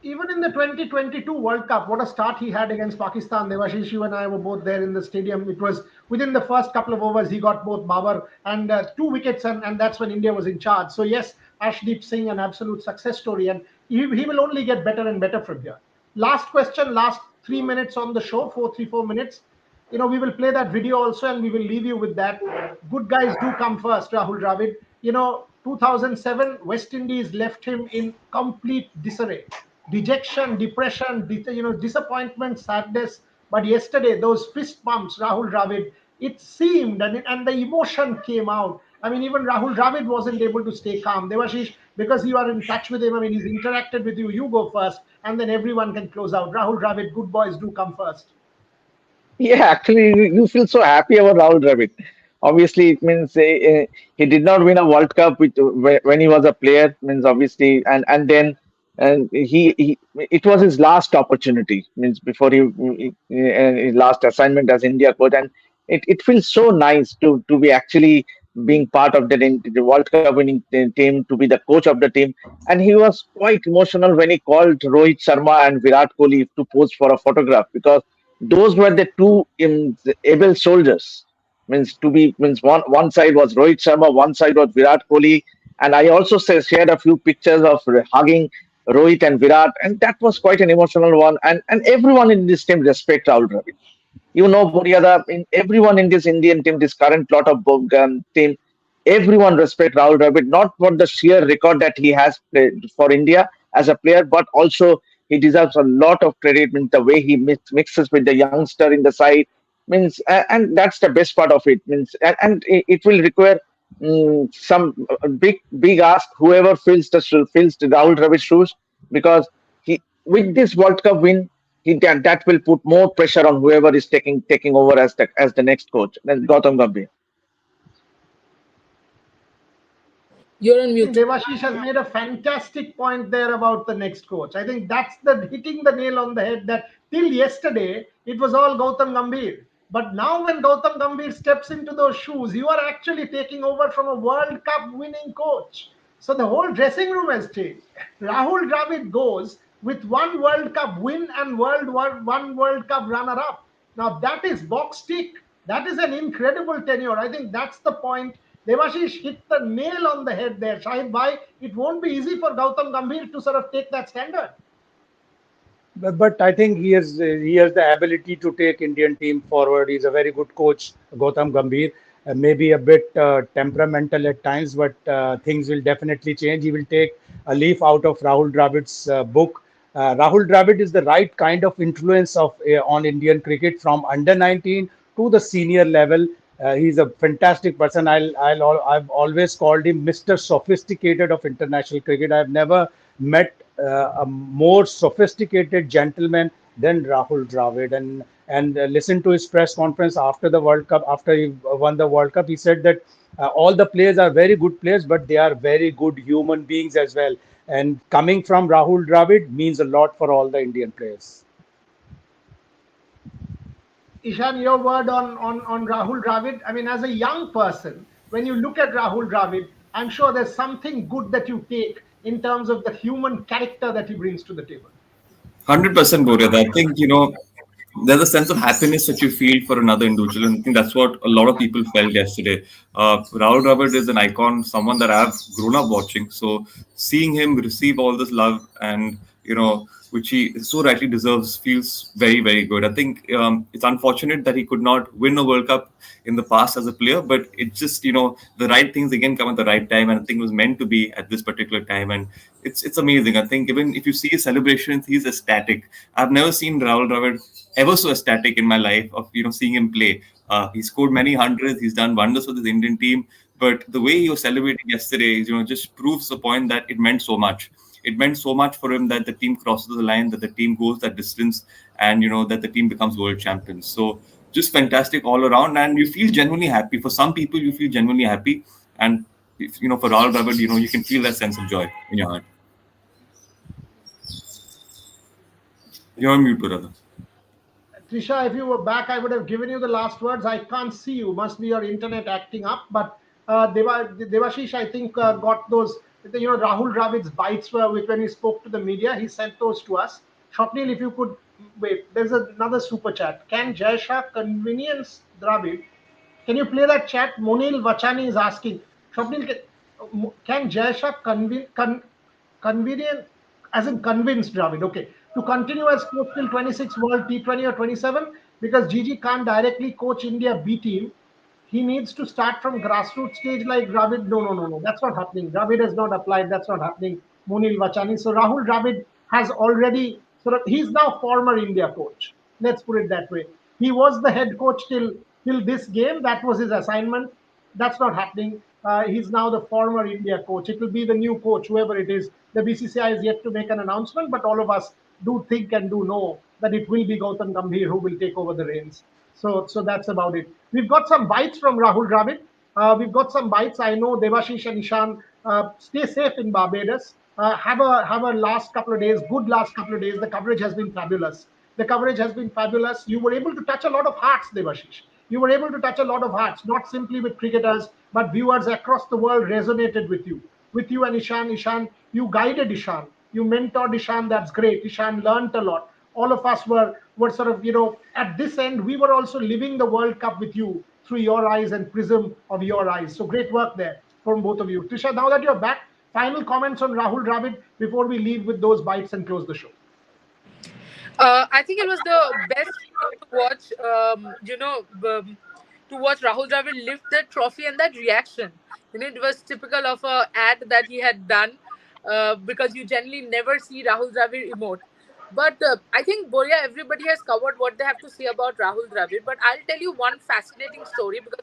Speaker 1: Even in the 2022 World Cup, what a start he had against Pakistan. Devashish, you and I were both there in the stadium. It was within the first couple of overs, he got both Babar and two wickets, and that's when India was in charge. So, yes, Arshdeep Singh, an absolute success story, and he will only get better and better from here. Last question, last 3 minutes on the show, 4 minutes. We will play that video also, and we will leave you with that. Good guys do come first, Rahul Dravid. 2007, West Indies left him in complete disarray, dejection, depression, disappointment, sadness. But yesterday, those fist bumps, Rahul Dravid, it seemed, and the emotion came out. I mean, even Rahul Dravid wasn't able to stay calm. Devashish, because you are in touch with him, I mean, he's interacted with you. You go first, and then everyone can close out. Rahul Dravid, good boys do come first.
Speaker 3: Yeah, actually, you feel so happy about Rahul Dravid. Obviously, it means he did not win a World Cup when he was a player. Means obviously, and then and he it was his last opportunity. Means before his last assignment as India coach, and it feels so nice to be actually being part of the World Cup winning team, to be the coach of the team. And he was quite emotional when he called Rohit Sharma and Virat Kohli to pose for a photograph, because those were the two able soldiers. Means one side was Rohit Sharma, one side was Virat Kohli, and I also shared a few pictures of hugging Rohit and Virat, and that was quite an emotional one. And everyone in this team respect Rahul Dravid. Boriada, in everyone in this Indian team, this current lot of team, everyone respect Rahul Dravid, not for the sheer record that he has played for India as a player, but also he deserves a lot of credit. Means the way he mixes with the youngster in the side, means, and that's the best part of it. Means, and it will require some big ask whoever fills the Rahul Dravid shoes, because he with this World Cup win, that will put more pressure on whoever is taking over as the next coach. Then Gautam Gambhir.
Speaker 5: You're on
Speaker 1: I think
Speaker 5: mute.
Speaker 1: Devashish has made a fantastic point there about the next coach. I think that's the hitting the nail on the head that till yesterday it was all Gautam Gambhir. But now when Gautam Gambhir steps into those shoes, you are actually taking over from a World Cup winning coach. So the whole dressing room has changed. Rahul Dravid goes with one World Cup win and one World Cup runner up. Now that is box tick. That is an incredible tenure. I think that's the point. Devashish hit the nail on the head there. Shahid Bhai, it won't be easy for Gautam Gambhir to sort of take that standard.
Speaker 4: But I think he has the ability to take Indian team forward. He's a very good coach, Gautam Gambhir. Maybe a bit temperamental at times, but things will definitely change. He will take a leaf out of Rahul Dravid's book. Rahul Dravid is the right kind of influence of on Indian cricket from under 19 to the senior level. He's a fantastic person. I've always called him Mr. Sophisticated of international cricket. I've never met a more sophisticated gentleman than Rahul Dravid. And listen to his press conference after the World Cup, after he won the World Cup. He said that all the players are very good players, but they are very good human beings as well. And coming from Rahul Dravid means a lot for all the Indian players.
Speaker 1: Ishan, your word on Rahul Dravid. I mean, as a young person, when you look at Rahul Dravid, I'm sure there's something good that you take in terms of the human character that he brings to the table.
Speaker 2: 100% Boria. I think, there's a sense of happiness that you feel for another individual. And I think that's what a lot of people felt yesterday. Rahul Dravid is an icon, someone that I've grown up watching. So seeing him receive all this love and, which he so rightly deserves, feels very, very good. I think it's unfortunate that he could not win a World Cup in the past as a player, but it's just, the right things again come at the right time. And I think it was meant to be at this particular time. And it's amazing. I think even if you see his celebrations, he's ecstatic. I've never seen Rahul Dravid ever so ecstatic in my life of seeing him play. He scored many hundreds. He's done wonders for this Indian team. But the way he was celebrating yesterday, just proves the point that it meant so much. It meant so much for him that the team crosses the line, that the team goes that distance, and that the team becomes world champions. So just fantastic all around, and you feel genuinely happy. For some people, you feel genuinely happy, and for Rahul Dravid, you can feel that sense of joy in your heart. You're on mute, brother.
Speaker 1: Trisha, if you were back, I would have given you the last words. I can't see you. Must be your internet acting up. But Devashish, I think, got those. Rahul Dravid's bites were when he spoke to the media. He sent those to us. Shopnil, if you could wait, there's another super chat. Can Jaisha convenience Dravid? Can you play that chat? Monil Vachani is asking. Shopnil, can Jaisha convenient, as in convince Dravid, okay, to continue as coach till 26 World T20 or 27? Because Gigi can't directly coach India B team. He needs to start from grassroots stage like Dravid. No. That's not happening. Dravid has not applied. That's not happening. Monil Vachani. So Rahul Dravid has already he's now former India coach. Let's put it that way. He was the head coach till this game. That was his assignment. That's not happening. He's now the former India coach. It will be the new coach, whoever it is. The BCCI is yet to make an announcement, but all of us do think and do know that it will be Gautam Gambhir who will take over the reins. So that's about it. We've got some bites from Rahul Dravid. We've got some bites. I know Devashish and Ishan, stay safe in Barbados. Have a last couple of days, good last couple of days. The coverage has been fabulous. The coverage has been fabulous. You were able to touch a lot of hearts, Devashish. You were able to touch a lot of hearts, not simply with cricketers, but viewers across the world resonated with you. With you and Ishan. Ishan, you guided Ishan. You mentored Ishan. That's great. Ishan learned a lot. All of us were sort of, at this end, we were also living the World Cup with you through your eyes and prism of your eyes. So great work there from both of you. Trisha, now that you're back, final comments on Rahul Dravid before we leave with those bites and close the show.
Speaker 5: I think it was the best to watch, to watch Rahul Dravid lift the trophy and that reaction. It was typical of a ad that he had done because you generally never see Rahul Dravid emote. But I think, Boria, everybody has covered what they have to say about Rahul Dravid. But I'll tell you one fascinating story because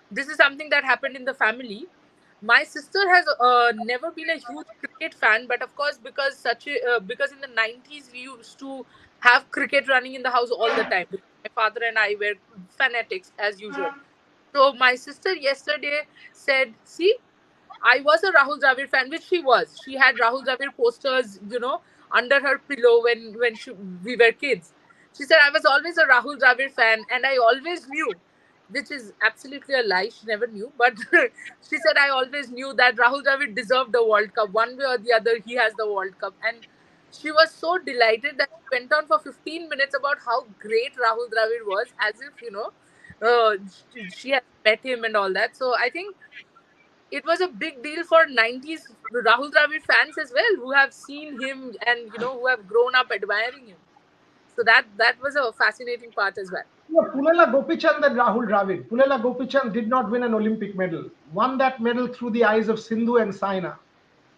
Speaker 5: this is something that happened in the family. My sister has never been a huge cricket fan, but of course, because in the 90s we used to have cricket running in the house all the time. My father and I were fanatics as usual. So my sister yesterday said, "See, I was a Rahul Dravid fan, which she was. She had Rahul Dravid posters, under her pillow when we were kids. She said I was always a Rahul Dravid fan, and I always knew, which is absolutely a lie. She never knew, but she said I always knew that Rahul Dravid deserved the World Cup. One way or the other, he has the World Cup, and she was so delighted that she went on for 15 minutes about how great Rahul Dravid was, as if she has met him and all that. So I think it was a big deal for 90s Rahul Dravid fans as well, who have seen him and who have grown up admiring him. So that was a fascinating part as well.
Speaker 1: Pulela Gopichand and Rahul Dravid. Pulela Gopichand did not win an Olympic medal. Won that medal through the eyes of Sindhu and Saina.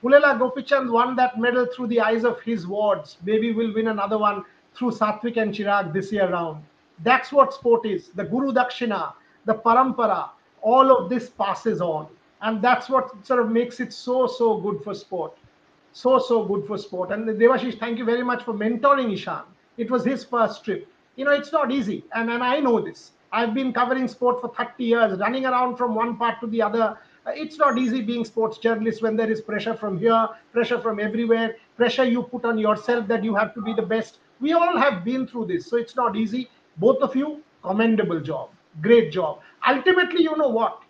Speaker 1: Pulela Gopichand won that medal through the eyes of his wards. Maybe we'll win another one through Satvik and Chirag this year round. That's what sport is. The Guru Dakshina, the Parampara, all of this passes on. And that's what sort of makes it so good for sport. So good for sport. And Devashish, thank you very much for mentoring Ishan. It was his first trip. It's not easy. And I know this. I've been covering sport for 30 years, running around from one part to the other. It's not easy being sports journalist when there is pressure from here, pressure from everywhere, pressure you put on yourself that you have to be the best. We all have been through this. So it's not easy. Both of you, commendable job. Great job. Ultimately, you know what?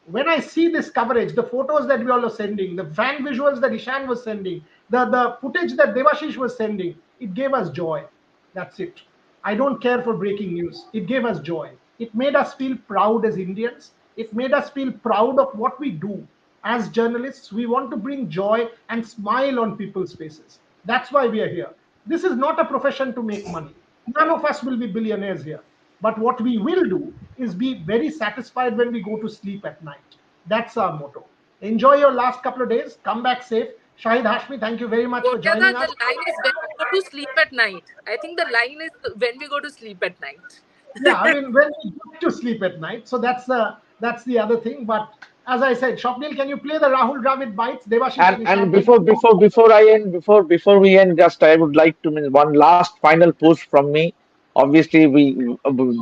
Speaker 1: When I see this coverage, the photos that we all are sending, the fan visuals that Ishan was sending, the footage that Devashish was sending, it gave us joy. That's it. I don't care for breaking news. It gave us joy. It made us feel proud as Indians. It made us feel proud of what we do. As journalists, we want to bring joy and smile on people's faces. That's why we are here. This is not a profession to make money. None of us will be billionaires here. But what we will do is be very satisfied when we go to sleep at night. That's our motto. Enjoy your last couple of days. Come back safe. Shahid Hashmi, thank you very much for joining
Speaker 5: The
Speaker 1: us.
Speaker 5: line is when we go to sleep at night. I think the line is when we go to sleep at night.
Speaker 1: Yeah, I mean, when we get to sleep at night. So that's the other thing. But as I said, Shopnil, can you play the Rahul Dravid bites? Devashish
Speaker 3: And
Speaker 1: and
Speaker 3: and
Speaker 1: Ishan, can
Speaker 3: before
Speaker 1: you
Speaker 3: before before I end before we end, just I would like to mean one last final push from me. Obviously,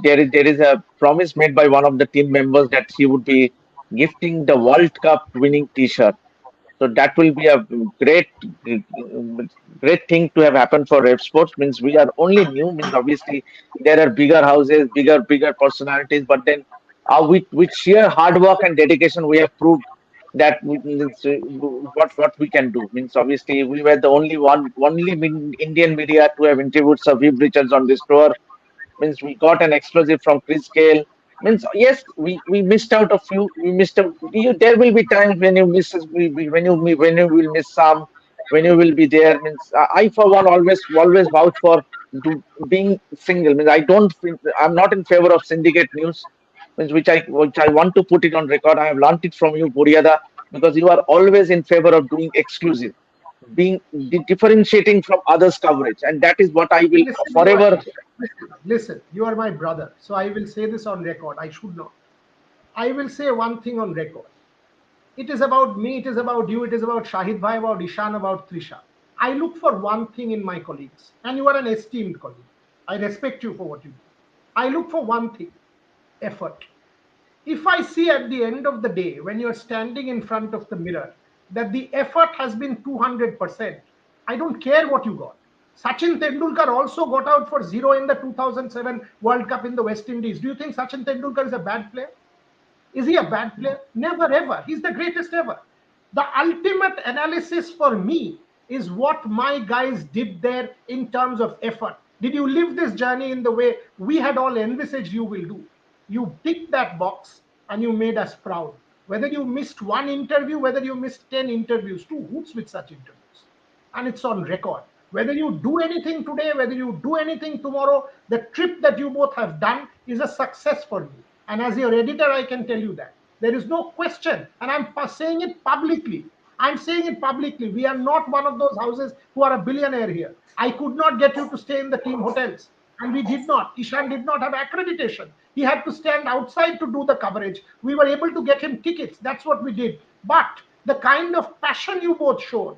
Speaker 3: there is a promise made by one of the team members that he would be gifting the World Cup winning T-shirt. So that will be a great thing to have happened for Rev Sports. Means we are only new. Means obviously there are bigger houses, bigger personalities. But then, with sheer hard work and dedication, we have proved that what we can do. Means obviously we were the only Indian media to have interviewed Sir Viv Richards on this tour. Means we got an exclusive from Chris Gale. Means yes, we missed out a few. We missed out. There will be times when you miss when you will miss some, when you will be there. Means I for one always vouch for being single. Means I'm not in favor of syndicate news. Means which I want to put it on record. I have learnt it from you, Buryada, because you are always in favor of doing exclusive, being differentiating from others' coverage, and that is what I will
Speaker 1: listen,
Speaker 3: forever.
Speaker 1: Devashish, listen, you are my brother. So I will say this on record. I should not. I will say one thing on record. It is about me, it is about you, it is about Shahid Bhai, about Ishan, about Trisha. I look for one thing in my colleagues, and you are an esteemed colleague. I respect you for what you do. I look for one thing: effort. If I see at the end of the day, when you're standing in front of the mirror, that the effort has been 200%, I don't care what you got. Sachin Tendulkar also got out for zero in the 2007 World Cup in the West Indies. Do you think Sachin Tendulkar is a bad player? Is he a bad player? Never ever. He's the greatest ever. The ultimate analysis for me is what my guys did there in terms of effort. Did you live this journey in the way we had all envisaged you will do? You ticked that box and you made us proud. Whether you missed one interview, whether you missed 10 interviews, two hoots with such interviews. And it's on record. Whether you do anything today, whether you do anything tomorrow, the trip that you both have done is a success for me. And as your editor, I can tell you that. There is no question. And I'm saying it publicly. I'm saying it publicly. We are not one of those houses who are a billionaire here. I could not get you to stay in the team hotels. And we did not. Ishan did not have accreditation. He had to stand outside to do the coverage. We were able to get him tickets. That's what we did. But the kind of passion you both showed,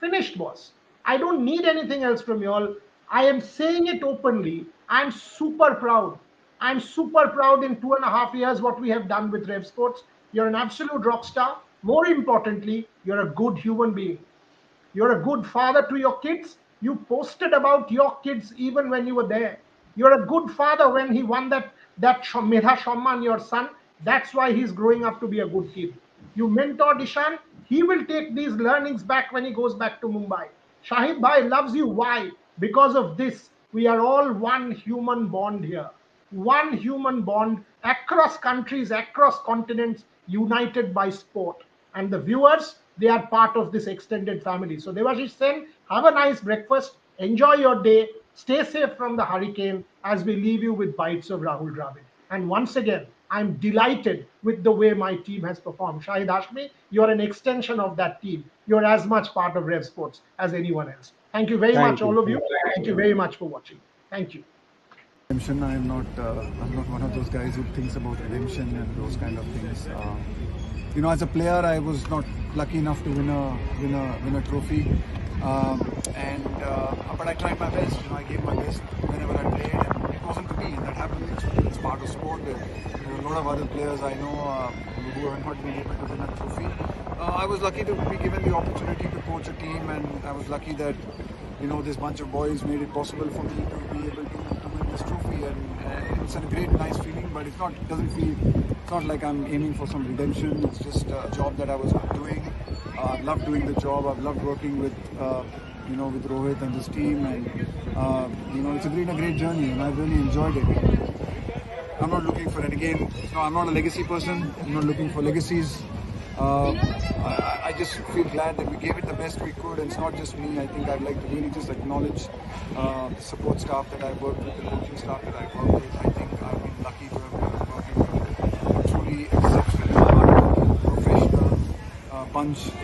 Speaker 1: finished, boss. I don't need anything else from you all. I am saying it openly. I'm super proud. I'm super proud in 2.5 years what we have done with Rev Sports. You're an absolute rock star. More importantly, you're a good human being. You're a good father to your kids. You posted about your kids even when you were there. You're a good father when he won that Medha Shamman, your son. That's why he's growing up to be a good kid. You mentored Ishan. He will take these learnings back when he goes back to Mumbai. Shahid Bhai loves you. Why? Because of this. We are all one human bond here. One human bond across countries, across continents, united by sport. And the viewers, they are part of this extended family. So Devashish Sen, have a nice breakfast, enjoy your day, stay safe from the hurricane as we leave you with bites of Rahul Dravid. And once again, I'm delighted with the way my team has performed. Shahid Hashmi, you're an extension of that team. You're as much part of Rev Sports as anyone else. Thank you very much,
Speaker 4: Thank you.
Speaker 1: all of you. Thank you very much for watching. Thank you.
Speaker 7: Redemption. I'm not one of those guys who thinks about redemption and those kind of things. As a player, I was not lucky enough to win a trophy, but I tried my best. I gave my best whenever I played, and it wasn't to be. And that happens. It's part of sport. There are a lot of other players I know who have not been able to win a trophy. I was lucky to be given the opportunity to coach a team, and I was lucky that this bunch of boys made it possible for me to be able to win this trophy, and it's a great, nice feeling. But it's not like I'm aiming for some redemption. It's just a job that I was doing. I've loved doing the job. I've loved working with with Rohit and this team, and it's been a great journey, and I've really enjoyed it. I'm not looking for it again. I'm not a legacy person. I'm not looking for legacies. I just feel glad that we gave it the best we could, and it's not just me. I think I'd like to really just acknowledge the support staff that I've worked with, the coaching staff that I've worked with. I think I've been lucky to have been working with a truly exceptional, hardworking, professional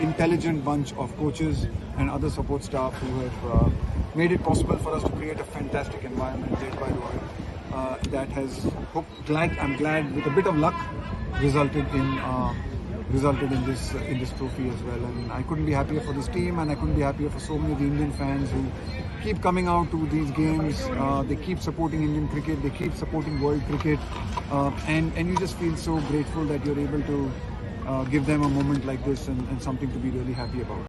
Speaker 7: intelligent bunch of coaches and other support staff who have made it possible for us to create a fantastic environment led by Rohit. That has, I'm glad, with a bit of luck, resulted in this trophy as well. And I couldn't be happier for this team, and I couldn't be happier for so many of the Indian fans who keep coming out to these games. They keep supporting Indian cricket, they keep supporting world cricket, and you just feel so grateful that you're able to give them a moment like this and something to be really happy about.